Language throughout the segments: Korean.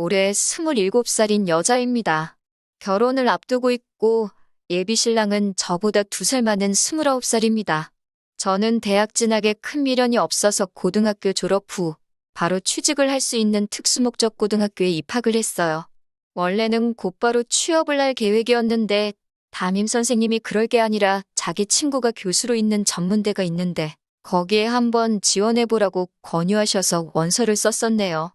올해 27살인 여자입니다. 결혼을 앞두고 있고 예비신랑은 저보다 2살 많은 29살입니다. 저는 대학 진학에 큰 미련이 없어서 고등학교 졸업 후 바로 취직을 할 수 있는 특수목적 고등학교에 입학을 했어요. 원래는 곧바로 취업을 할 계획이었는데 담임 선생님이 그럴 게 아니라 자기 친구가 교수로 있는 전문대가 있는데 거기에 한번 지원해보라고 권유하셔서 원서를 썼었네요.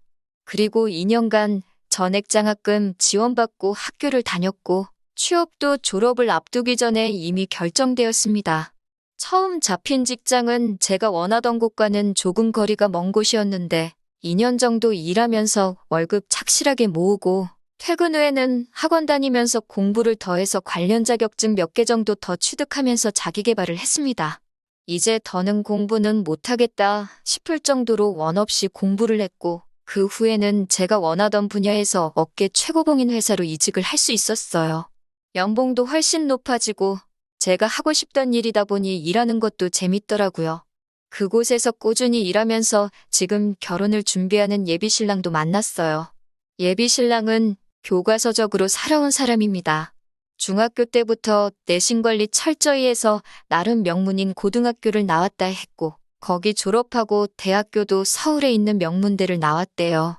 그리고 2년간 전액장학금 지원받고 학교를 다녔고 취업도 졸업을 앞두기 전에 이미 결정되었습니다. 처음 잡힌 직장은 제가 원하던 곳과는 조금 거리가 먼 곳이었는데 2년 정도 일하면서 월급 착실하게 모으고 퇴근 후에는 학원 다니면서 공부를 더해서 관련 자격증 몇 개 정도 더 취득하면서 자기계발을 했습니다. 이제 더는 공부는 못하겠다 싶을 정도로 원 없이 공부를 했고 그 후에는 제가 원하던 분야에서 업계 최고봉인 회사로 이직을 할 수 있었어요. 연봉도 훨씬 높아지고 제가 하고 싶던 일이다 보니 일하는 것도 재밌더라고요. 그곳에서 꾸준히 일하면서 지금 결혼을 준비하는 예비신랑도 만났어요. 예비신랑은 교과서적으로 살아온 사람입니다. 중학교 때부터 내신 관리 철저히 해서 나름 명문인 고등학교를 나왔다 했고 거기 졸업하고 대학교도 서울에 있는 명문대를 나왔대요.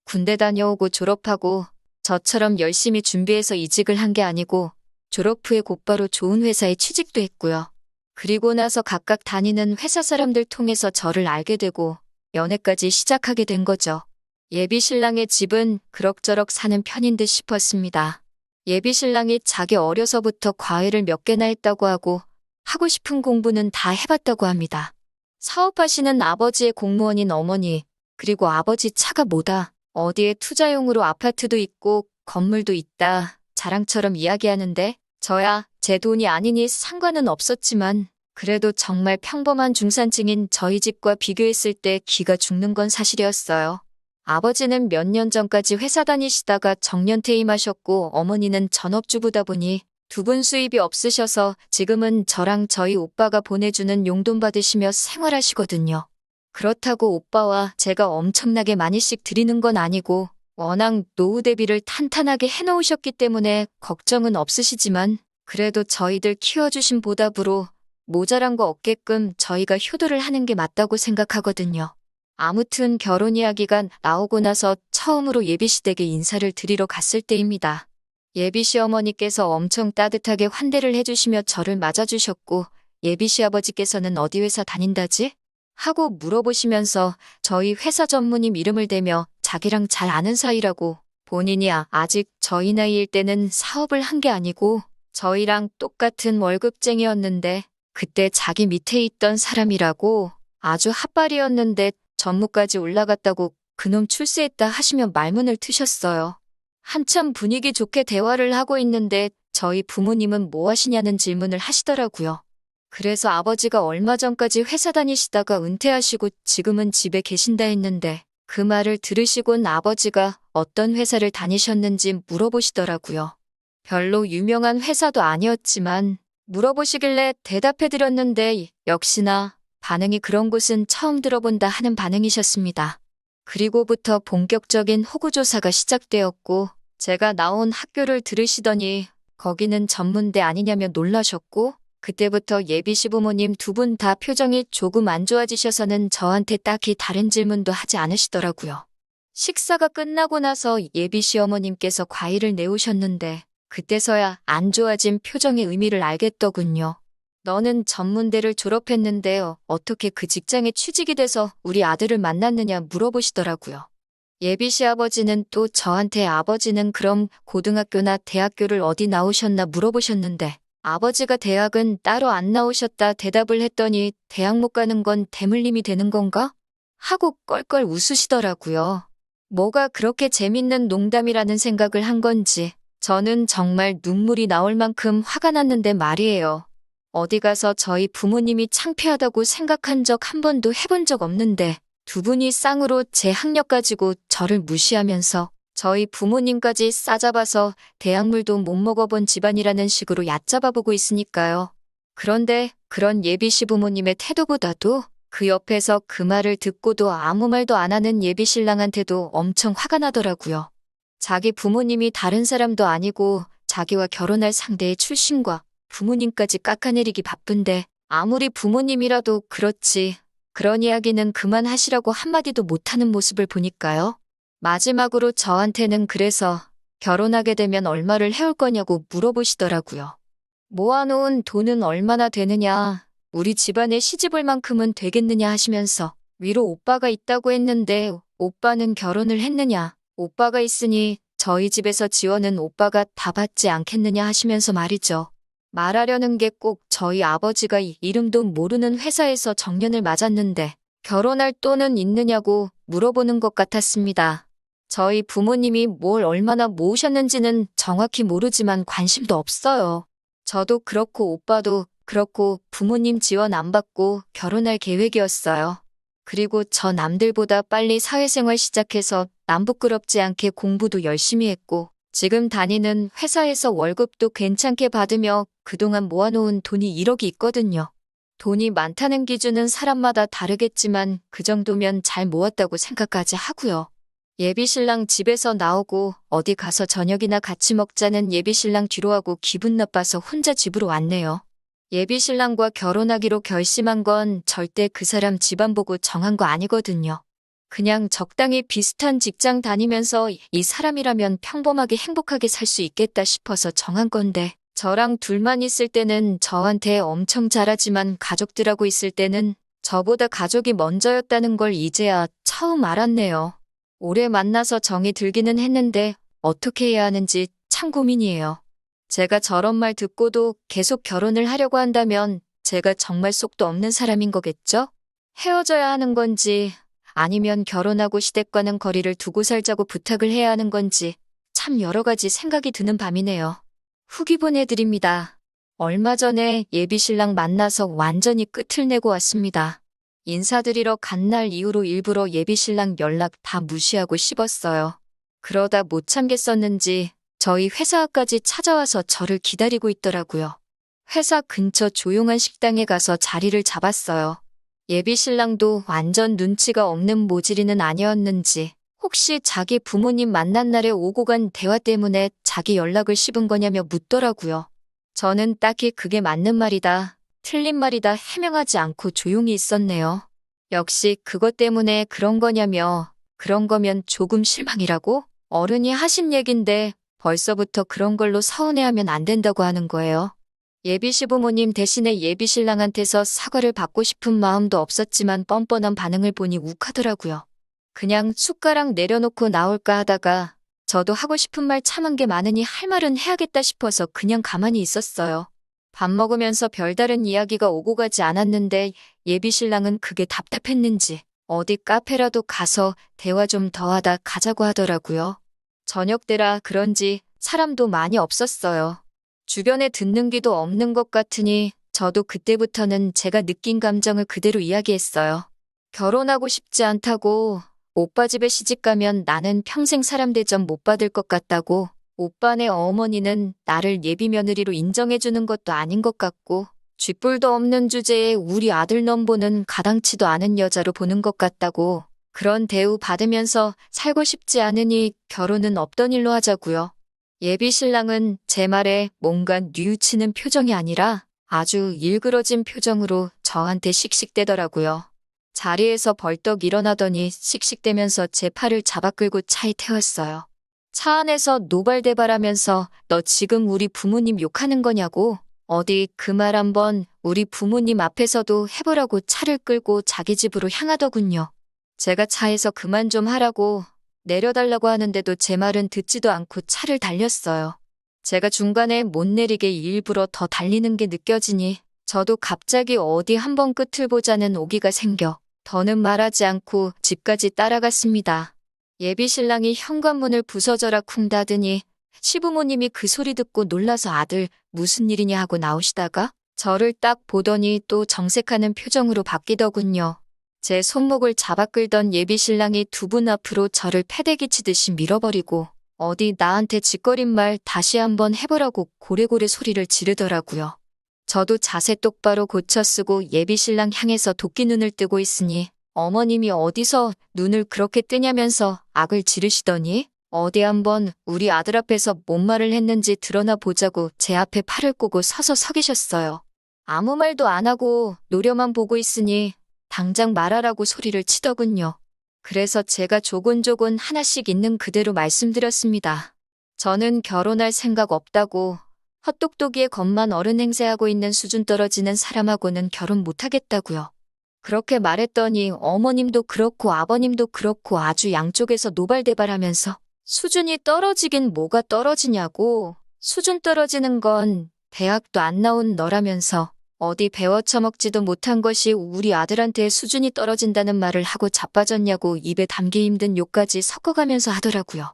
군대 다녀오고 졸업하고 저처럼 열심히 준비해서 이직을 한 게 아니고 졸업 후에 곧바로 좋은 회사에 취직도 했고요. 그리고 나서 각각 다니는 회사 사람들 통해서 저를 알게 되고 연애까지 시작하게 된 거죠. 예비신랑의 집은 그럭저럭 사는 편인 듯 싶었습니다. 예비신랑이 자기 어려서부터 과외를 몇 개나 했다고 하고 하고 싶은 공부는 다 해봤다고 합니다. 사업하시는 아버지의 공무원인 어머니, 그리고 아버지 차가 뭐다, 어디에 투자용으로 아파트도 있고 건물도 있다 자랑처럼 이야기하는데 저야 제 돈이 아니니 상관은 없었지만 그래도 정말 평범한 중산층인 저희 집과 비교했을 때 기가 죽는 건 사실이었어요. 아버지는 몇 년 전까지 회사 다니시다가 정년퇴임하셨고 어머니는 전업주부다 보니 두 분 수입이 없으셔서 지금은 저랑 저희 오빠가 보내주는 용돈 받으시며 생활하시거든요. 그렇다고 오빠와 제가 엄청나게 많이씩 드리는 건 아니고 워낙 노후 대비를 탄탄하게 해놓으셨기 때문에 걱정은 없으시지만 그래도 저희들 키워주신 보답으로 모자란 거 없게끔 저희가 효도를 하는 게 맞다고 생각하거든요. 아무튼 결혼 이야기가 나오고 나서 처음으로 예비시댁에 인사를 드리러 갔을 때입니다. 예비시어머니께서 엄청 따뜻하게 환대를 해주시며 저를 맞아주셨고 예비시아버지께서는 어디 회사 다닌다지? 하고 물어보시면서 저희 회사 전무님 이름을 대며 자기랑 잘 아는 사이라고 본인이 아직 저희 나이일 때는 사업을 한 게 아니고 저희랑 똑같은 월급쟁이였는데 그때 자기 밑에 있던 사람이라고 아주 핫발이었는데 전무까지 올라갔다고 그놈 출세했다 하시며 말문을 트셨어요. 한참 분위기 좋게 대화를 하고 있는데 저희 부모님은 뭐 하시냐는 질문을 하시더라고요. 그래서 아버지가 얼마 전까지 회사 다니시다가 은퇴하시고 지금은 집에 계신다 했는데 그 말을 들으시곤 아버지가 어떤 회사를 다니셨는지 물어보시더라고요. 별로 유명한 회사도 아니었지만 물어보시길래 대답해드렸는데 역시나 반응이 그런 곳은 처음 들어본다 하는 반응이셨습니다. 그리고부터 본격적인 호구조사가 시작되었고 제가 나온 학교를 들으시더니 거기는 전문대 아니냐며 놀라셨고 그때부터 예비 시부모님 두 분 다 표정이 조금 안 좋아지셔서는 저한테 딱히 다른 질문도 하지 않으시더라고요. 식사가 끝나고 나서 예비 시어머님께서 과일을 내오셨는데 그때서야 안 좋아진 표정의 의미를 알겠더군요. 너는 전문대를 졸업했는데 어떻게 그 직장에 취직이 돼서 우리 아들을 만났느냐 물어보시더라고요. 예비 시아버지는 또 저한테 아버지는 그럼 고등학교나 대학교를 어디 나오셨나 물어보셨는데 아버지가 대학은 따로 안 나오셨다 대답을 했더니 대학 못 가는 건 대물림이 되는 건가? 하고 껄껄 웃으시더라고요. 뭐가 그렇게 재밌는 농담이라는 생각을 한 건지 저는 정말 눈물이 나올 만큼 화가 났는데 말이에요. 어디 가서 저희 부모님이 창피하다고 생각한 적 한 번도 해본 적 없는데 두 분이 쌍으로 제 학력 가지고 저를 무시하면서 저희 부모님까지 싸잡아서 대학물도 못 먹어본 집안이라는 식으로 얕잡아보고 있으니까요. 그런데 그런 예비 시부모님의 태도보다도 그 옆에서 그 말을 듣고도 아무 말도 안 하는 예비 신랑한테도 엄청 화가 나더라고요. 자기 부모님이 다른 사람도 아니고 자기와 결혼할 상대의 출신과 부모님까지 깎아내리기 바쁜데 아무리 부모님이라도 그렇지. 그런 이야기는 그만하시라고 한마디도 못하는 모습을 보니까요. 마지막으로 저한테는 그래서 결혼하게 되면 얼마를 해올 거냐고 물어보시더라고요. 모아놓은 돈은 얼마나 되느냐, 우리 집안에 시집올 만큼은 되겠느냐 하시면서 위로 오빠가 있다고 했는데 오빠는 결혼을 했느냐, 오빠가 있으니 저희 집에서 지원은 오빠가 다 받지 않겠느냐 하시면서 말이죠. 말하려는 게 꼭 저희 아버지가 이름도 모르는 회사에서 정년을 맞았는데 결혼할 돈은 있느냐고 물어보는 것 같았습니다. 저희 부모님이 뭘 얼마나 모으셨는지는 정확히 모르지만 관심도 없어요. 저도 그렇고 오빠도 그렇고 부모님 지원 안 받고 결혼할 계획이었어요. 그리고 저 남들보다 빨리 사회생활 시작해서 남 부끄럽지 않게 공부도 열심히 했고 지금 다니는 회사에서 월급도 괜찮게 받으며 그동안 모아놓은 돈이 1억이 있거든요. 돈이 많다는 기준은 사람마다 다르겠지만 그 정도면 잘 모았다고 생각까지 하고요. 예비신랑 집에서 나오고 어디 가서 저녁이나 같이 먹자는 예비신랑 뒤로 하고 기분 나빠서 혼자 집으로 왔네요. 예비신랑과 결혼하기로 결심한 건 절대 그 사람 집안 보고 정한 거 아니거든요. 그냥 적당히 비슷한 직장 다니면서 이 사람이라면 평범하게 행복하게 살 수 있겠다 싶어서 정한 건데 저랑 둘만 있을 때는 저한테 엄청 잘하지만 가족들하고 있을 때는 저보다 가족이 먼저였다는 걸 이제야 처음 알았네요. 오래 만나서 정이 들기는 했는데 어떻게 해야 하는지 참 고민이에요. 제가 저런 말 듣고도 계속 결혼을 하려고 한다면 제가 정말 속도 없는 사람인 거겠죠? 헤어져야 하는 건지 아니면 결혼하고 시댁과는 거리를 두고 살자고 부탁을 해야 하는 건지 참 여러 가지 생각이 드는 밤이네요. 후기 보내드립니다. 얼마 전에 예비신랑 만나서 완전히 끝을 내고 왔습니다. 인사드리러 간 날 이후로 일부러 예비신랑 연락 다 무시하고 씹었어요. 그러다 못 참겠었는지 저희 회사까지 찾아와서 저를 기다리고 있더라고요. 회사 근처 조용한 식당에 가서 자리를 잡았어요. 예비신랑도 완전 눈치가 없는 모질이는 아니었는지 혹시 자기 부모님 만난 날에 오고 간 대화 때문에 자기 연락을 씹은 거냐며 묻더라고요. 저는 딱히 그게 맞는 말이다, 틀린 말이다 해명하지 않고 조용히 있었네요. 역시 그것 때문에 그런 거냐며 그런 거면 조금 실망이라고? 어른이 하신 얘긴데 벌써부터 그런 걸로 서운해하면 안 된다고 하는 거예요. 예비 시부모님 대신에 예비 신랑한테서 사과를 받고 싶은 마음도 없었지만 뻔뻔한 반응을 보니 욱하더라고요. 그냥 숟가락 내려놓고 나올까 하다가 저도 하고 싶은 말 참은 게 많으니 할 말은 해야겠다 싶어서 그냥 가만히 있었어요. 밥 먹으면서 별다른 이야기가 오고 가지 않았는데 예비 신랑은 그게 답답했는지 어디 카페라도 가서 대화 좀 더 하다 가자고 하더라고요. 저녁 때라 그런지 사람도 많이 없었어요. 주변에 듣는 귀도 없는 것 같으니 저도 그때부터는 제가 느낀 감정을 그대로 이야기했어요. 결혼하고 싶지 않다고, 오빠 집에 시집가면 나는 평생 사람 대접 못 받을 것 같다고, 오빠네 어머니는 나를 예비 며느리로 인정해주는 것도 아닌 것 같고, 쥐뿔도 없는 주제에 우리 아들 넘보는 가당치도 않은 여자로 보는 것 같다고, 그런 대우 받으면서 살고 싶지 않으니 결혼은 없던 일로 하자고요. 예비 신랑은 제 말에 뭔가 뉘우치는 표정이 아니라 아주 일그러진 표정으로 저한테 씩씩대더라고요. 자리에서 벌떡 일어나더니 씩씩대면서 제 팔을 잡아 끌고 차에 태웠어요. 차 안에서 노발대발하면서 너 지금 우리 부모님 욕하는 거냐고? 어디 그 말 한번 우리 부모님 앞에서도 해보라고 차를 끌고 자기 집으로 향하더군요. 제가 차에서 그만 좀 하라고 내려달라고 하는데도 제 말은 듣지도 않고 차를 달렸어요. 제가 중간에 못 내리게 일부러 더 달리는 게 느껴지니 저도 갑자기 어디 한번 끝을 보자는 오기가 생겨 더는 말하지 않고 집까지 따라갔습니다. 예비 신랑이 현관문을 부서져라 쿵 닫으니 시부모님이 그 소리 듣고 놀라서 아들 무슨 일이냐 하고 나오시다가 저를 딱 보더니 또 정색하는 표정으로 바뀌더군요. 제 손목을 잡아 끌던 예비 신랑이 두 분 앞으로 저를 패대기 치듯이 밀어버리고 어디 나한테 짓거린 말 다시 한번 해보라고 고래고래 소리를 지르더라고요. 저도 자세 똑바로 고쳐 쓰고 예비 신랑 향해서 도끼 눈을 뜨고 있으니 어머님이 어디서 눈을 그렇게 뜨냐면서 악을 지르시더니 어디 한번 우리 아들 앞에서 뭔 말을 했는지 드러나 보자고 제 앞에 팔을 꼬고 서서 서 계셨어요. 아무 말도 안 하고 노려만 보고 있으니 당장 말하라고 소리를 치더군요. 그래서 제가 조곤조곤 하나씩 있는 그대로 말씀드렸습니다. 저는 결혼할 생각 없다고, 헛똑똑이의 것만 어른 행세하고 있는 수준 떨어지는 사람하고는 결혼 못하겠다고요. 그렇게 말했더니 어머님도 그렇고 아버님도 그렇고 아주 양쪽에서 노발대발하면서 수준이 떨어지긴 뭐가 떨어지냐고, 수준 떨어지는 건 대학도 안 나온 너라면서 어디 배워 처먹지도 못한 것이 우리 아들한테 수준이 떨어진다는 말을 하고 자빠졌냐고 입에 담기 힘든 욕까지 섞어가면서 하더라고요.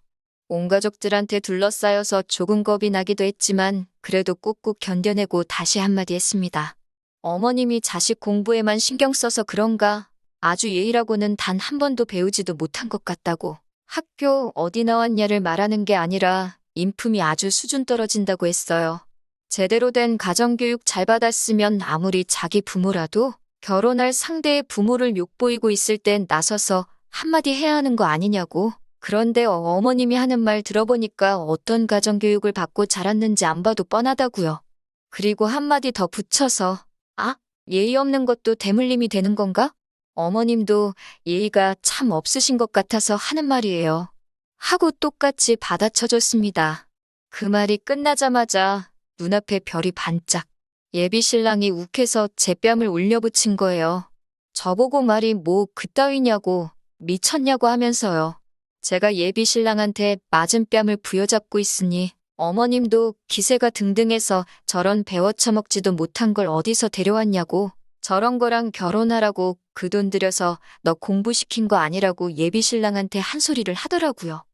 온 가족들한테 둘러싸여서 조금 겁이 나기도 했지만 그래도 꾹꾹 견뎌내고 다시 한마디 했습니다. 어머님이 자식 공부에만 신경 써서 그런가 아주 예의라고는 단 한 번도 배우지도 못한 것 같다고. 학교 어디 나왔냐를 말하는 게 아니라 인품이 아주 수준 떨어진다고 했어요. 제대로 된 가정교육 잘 받았으면 아무리 자기 부모라도 결혼할 상대의 부모를 욕보이고 있을 땐 나서서 한마디 해야 하는 거 아니냐고. 그런데 어머님이 하는 말 들어보니까 어떤 가정교육을 받고 자랐는지 안 봐도 뻔하다고요. 그리고 한마디 더 붙여서 아, 예의 없는 것도 대물림이 되는 건가? 어머님도 예의가 참 없으신 것 같아서 하는 말이에요. 하고 똑같이 받아쳐줬습니다. 그 말이 끝나자마자 눈앞에 별이 반짝. 예비 신랑이 욱해서 제 뺨을 올려붙인 거예요. 저보고 말이 뭐 그따위냐고 미쳤냐고 하면서요. 제가 예비 신랑한테 맞은 뺨을 부여잡고 있으니 어머님도 기세가 등등해서 저런 배워 처먹지도 못한 걸 어디서 데려왔냐고, 저런 거랑 결혼하라고 그 돈 들여서 너 공부시킨 거 아니라고 예비 신랑한테 한 소리를 하더라고요.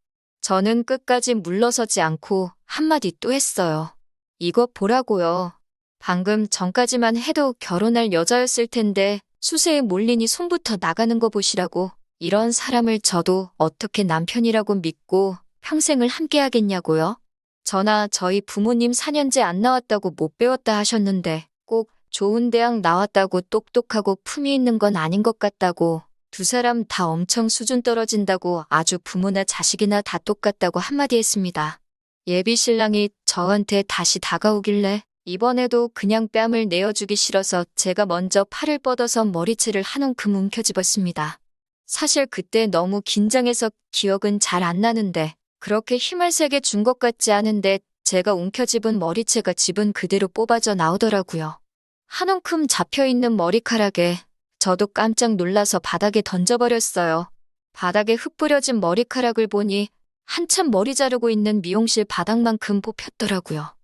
저는 끝까지 물러서지 않고 한마디 또 했어요. 이거 보라고요. 방금 전까지만 해도 결혼할 여자였을 텐데 수세에 몰리니 손부터 나가는 거 보시라고. 이런 사람을 저도 어떻게 남편이라고 믿고 평생을 함께 하겠냐고요? 저나 저희 부모님 4년제 안 나왔다고 못 배웠다 하셨는데 꼭 좋은 대학 나왔다고 똑똑하고 품위 있는 건 아닌 것 같다고, 두 사람 다 엄청 수준 떨어진다고 아주 부모나 자식이나 다 똑같다고 한마디 했습니다. 예비 신랑이 저한테 다시 다가오길래 이번에도 그냥 뺨을 내어주기 싫어서 제가 먼저 팔을 뻗어서 머리채를 한 움큼 움켜쥐었습니다. 사실 그때 너무 긴장해서 기억은 잘 안 나는데 그렇게 힘을 세게 준 것 같지 않은데 제가 움켜집은 머리채가 집은 그대로 뽑아져 나오더라고요. 한 움큼 잡혀있는 머리카락에 저도 깜짝 놀라서 바닥에 던져버렸어요. 바닥에 흙 뿌려진 머리카락을 보니 한참 머리 자르고 있는 미용실 바닥만큼 뽑혔더라고요.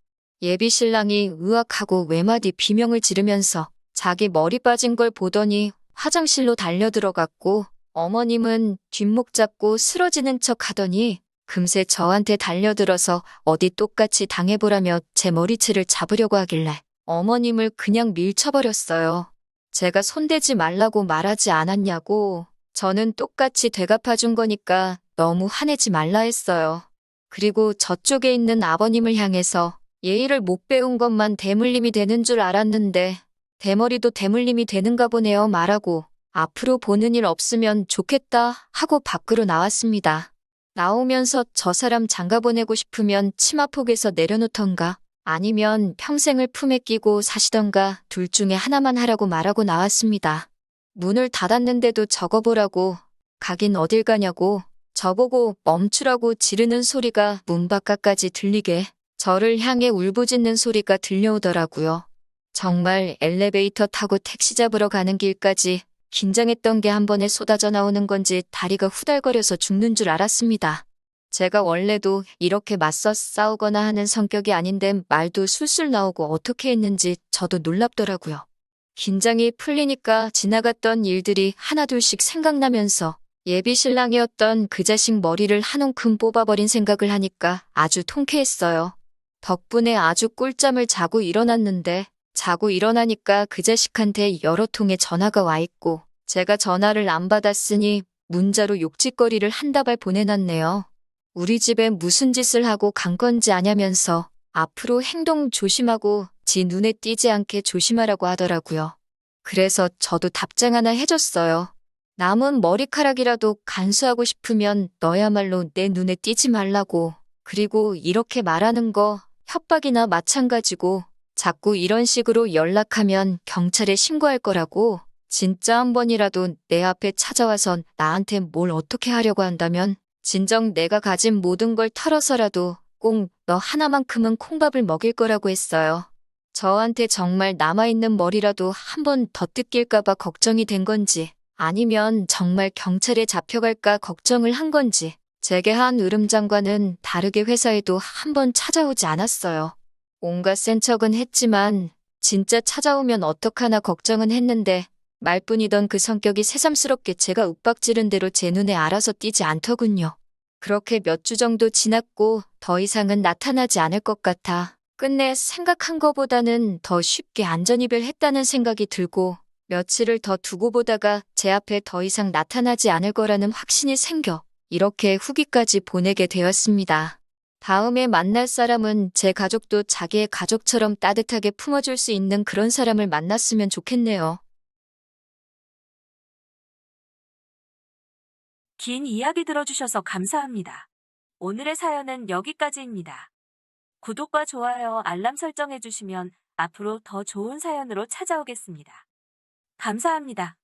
예비 신랑이 으악하고 외마디 비명을 지르면서 자기 머리 빠진 걸 보더니 화장실로 달려들어갔고, 어머님은 뒷목 잡고 쓰러지는 척 하더니 금세 저한테 달려들어서 어디 똑같이 당해보라며 제 머리채를 잡으려고 하길래 어머님을 그냥 밀쳐버렸어요. 제가 손대지 말라고 말하지 않았냐고. 저는 똑같이 되갚아준 거니까 너무 화내지 말라 했어요. 그리고 저쪽에 있는 아버님을 향해서 예의를 못 배운 것만 대물림이 되는 줄 알았는데 대머리도 대물림이 되는가 보네요 말하고 앞으로 보는 일 없으면 좋겠다 하고 밖으로 나왔습니다. 나오면서 저 사람 장가보내고 싶으면 치마폭에서 내려놓던가 아니면 평생을 품에 끼고 사시던가 둘 중에 하나만 하라고 말하고 나왔습니다. 문을 닫았는데도 적어보라고, 가긴 어딜 가냐고, 저보고 멈추라고 지르는 소리가 문 바깥까지 들리게 저를 향해 울부짖는 소리가 들려오더라고요. 정말 엘리베이터 타고 택시 잡으러 가는 길까지 긴장했던 게 한 번에 쏟아져 나오는 건지 다리가 후달거려서 죽는 줄 알았습니다. 제가 원래도 이렇게 맞서 싸우거나 하는 성격이 아닌데 말도 술술 나오고 어떻게 했는지 저도 놀랍더라고요. 긴장이 풀리니까 지나갔던 일들이 하나둘씩 생각나면서 예비 신랑이었던 그 자식 머리를 한 움큼 뽑아버린 생각을 하니까 아주 통쾌했어요. 덕분에 아주 꿀잠을 자고 일어났는데 자고 일어나니까 그 자식한테 여러 통의 전화가 와 있고 제가 전화를 안 받았으니 문자로 욕짓거리를 한 다발 보내놨네요. 우리 집에 무슨 짓을 하고 간 건지 아냐면서 앞으로 행동 조심하고 지 눈에 띄지 않게 조심하라고 하더라고요. 그래서 저도 답장 하나 해줬어요. 남은 머리카락이라도 간수하고 싶으면 너야말로 내 눈에 띄지 말라고. 그리고 이렇게 말하는 거 협박이나 마찬가지고 자꾸 이런 식으로 연락하면 경찰에 신고할 거라고. 진짜 한 번이라도 내 앞에 찾아와서 나한테 뭘 어떻게 하려고 한다면 진정 내가 가진 모든 걸 털어서라도 꼭 너 하나만큼은 콩밥을 먹일 거라고 했어요. 저한테 정말 남아있는 머리라도 한 번 더 뜯길까봐 걱정이 된 건지 아니면 정말 경찰에 잡혀갈까 걱정을 한 건지 제게 한 으름장과는 다르게 회사에도 한 번 찾아오지 않았어요. 온갖 센 척은 했지만 진짜 찾아오면 어떡하나 걱정은 했는데 말뿐이던 그 성격이 새삼스럽게 제가 윽박지른 대로 제 눈에 알아서 띄지 않더군요. 그렇게 몇 주 정도 지났고 더 이상은 나타나지 않을 것 같아 끝내 생각한 거보다는 더 쉽게 안전이별했다는 생각이 들고 며칠을 더 두고 보다가 제 앞에 더 이상 나타나지 않을 거라는 확신이 생겨 이렇게 후기까지 보내게 되었습니다. 다음에 만날 사람은 제 가족도 자기의 가족처럼 따뜻하게 품어줄 수 있는 그런 사람을 만났으면 좋겠네요. 긴 이야기 들어주셔서 감사합니다. 오늘의 사연은 여기까지입니다. 구독과 좋아요, 알람 설정해주시면 앞으로 더 좋은 사연으로 찾아오겠습니다. 감사합니다.